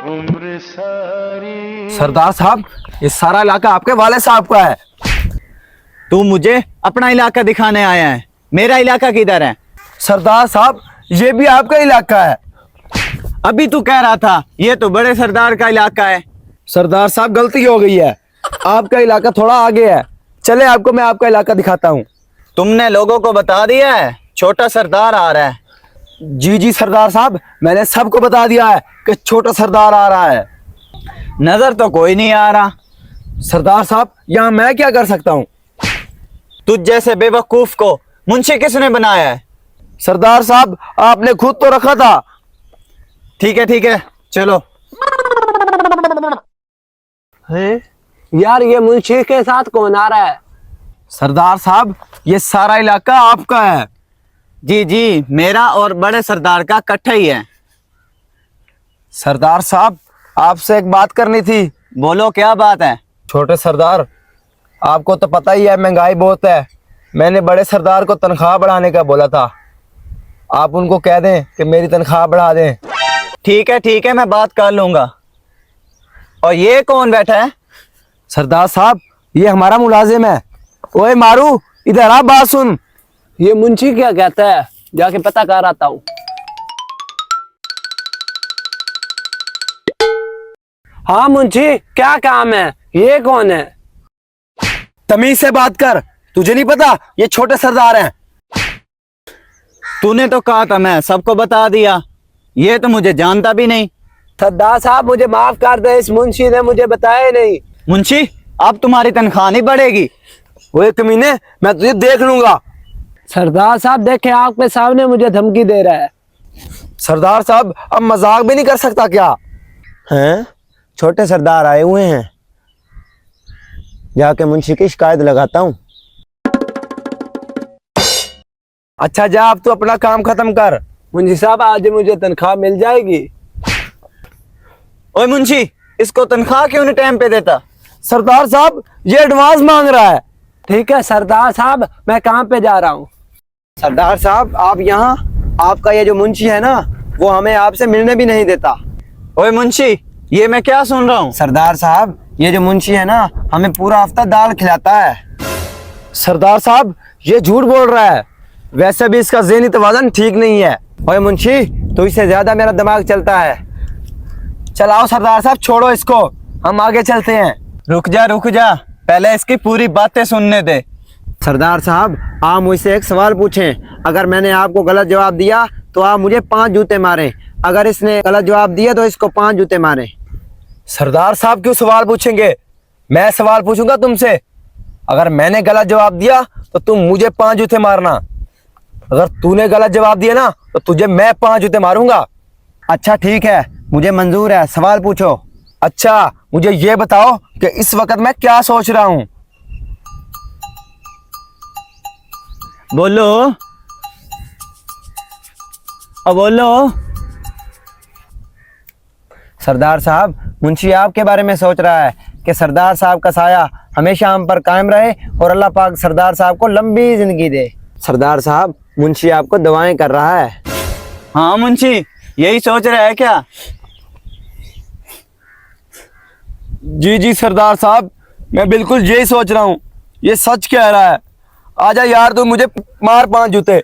उम्र सारी। सरदार साहब, ये सारा इलाका आपके वाले साहब का है। तू मुझे अपना इलाका दिखाने आया है, मेरा इलाका किधर है? सरदार साहब, ये भी आपका इलाका है। अभी तू कह रहा था ये तो बड़े सरदार का इलाका है। सरदार साहब, गलती हो गई है, आपका इलाका थोड़ा आगे है। चले आपको मैं आपका इलाका दिखाता हूँ। तुमने लोगों को बता दिया है छोटा सरदार आ रहा है? जी जी सरदार साहब, मैंने सबको बता दिया है कि छोटा सरदार आ रहा है। नजर तो कोई नहीं आ रहा। सरदार साहब, यहाँ मैं क्या कर सकता हूँ? तुझ जैसे बेवकूफ को मुंशी किसने बनाया है? सरदार साहब, आपने खुद तो रखा था। ठीक है चलो। यार, ये मुंशी के साथ कौन आ रहा है? सरदार साहब, ये सारा इलाका आपका है। जी, मेरा और बड़े सरदार का इकट्ठा ही है। सरदार साहब, आपसे एक बात करनी थी। बोलो, क्या बात है? छोटे सरदार, आपको तो पता ही है महंगाई बहुत है। मैंने बड़े सरदार को तनख्वाह बढ़ाने का बोला था। आप उनको कह दें कि मेरी तनख्वाह बढ़ा दें। ठीक है, मैं बात कर लूंगा। और ये कौन बैठा है? सरदार साहब, ये हमारा मुलाजिम है। ओए मारू, इधर आ, बात सुन। ये मुंशी क्या कहता है? जाके पता कर आता हूँ। हाँ मुंशी, क्या काम है? ये कौन है? तमीज से बात कर, तुझे नहीं पता ये छोटे सरदार हैं। तूने तो कहा था मैं सबको बता दिया, ये तो मुझे जानता भी नहीं। सरदार साहब, मुझे माफ कर दे, इस मुंशी ने मुझे बताया नहीं। मुंशी, अब तुम्हारी तनख्वाह नहीं बढ़ेगी। ओए कमीने, मैं तुझे देख लूंगा। सरदार साहब, देखे आपके सामने मुझे धमकी दे रहा है। सरदार साहब, अब मजाक भी नहीं कर सकता क्या? हैं? छोटे सरदार आए हुए हैं, जाके मुंशी की शिकायत लगाता हूँ। अच्छा जा, अब तू अपना काम खत्म कर। मुंशी साहब, आज मुझे तनख्वाह मिल जाएगी? ओए मुंशी, इसको तनख्वाह क्यों नहीं टाइम पे देता? सरदार साहब, ये एडवांस मांग रहा है। ठीक है सरदार साहब, मैं काम पे जा रहा हूँ। सरदार साहब, आप यहाँ, आपका ये जो मुंशी है ना, वो हमें आपसे मिलने भी नहीं देता। ओए मुंशी, ये मैं क्या सुन रहा हूँ? सरदार साहब, ये जो मुंशी है ना, हमें पूरा हफ्ता दाल खिलाता है। सरदार साहब, ये झूठ बोल रहा है। वैसे भी इसका ज़हनी तवाज़ुन ठीक नहीं है। ओए मुंशी, तो इससे ज्यादा मेरा दिमाग चलता है। चलाओ सरदार साहब, छोड़ो इसको, हम आगे चलते हैं। रुक जा, पहले इसकी पूरी बातें सुनने दे। सरदार साहब, आप मुझसे एक सवाल पूछें। अगर मैंने आपको गलत जवाब दिया तो आप मुझे 5 जूते मारें। अगर इसने गलत जवाब दिया तो इसको 5 जूते मारें। सरदार साहब क्यों सवाल पूछेंगे? मैं सवाल पूछूंगा तुमसे। अगर मैंने गलत जवाब दिया तो तुम मुझे 5 जूते मारना। अगर तूने गलत जवाब दिया ना तो तुझे मैं 5 जूते मारूंगा। अच्छा ठीक है, मुझे मंजूर है, सवाल पूछो। अच्छा, मुझे ये बताओ कि इस वक्त मैं क्या सोच रहा हूँ? बोलो, अब बोलो। सरदार साहब, मुंशी आपके बारे में सोच रहा है कि सरदार साहब का साया हमेशा हम पर कायम रहे और अल्लाह पाक सरदार साहब को लंबी जिंदगी दे। सरदार साहब, मुंशी आपको दुआएं कर रहा है। हाँ मुंशी, यही सोच रहा है क्या? जी सरदार साहब, मैं बिल्कुल यही सोच रहा हूँ। ये सच कह रहा है। आजा यार, तू मुझे मार 5 जूते।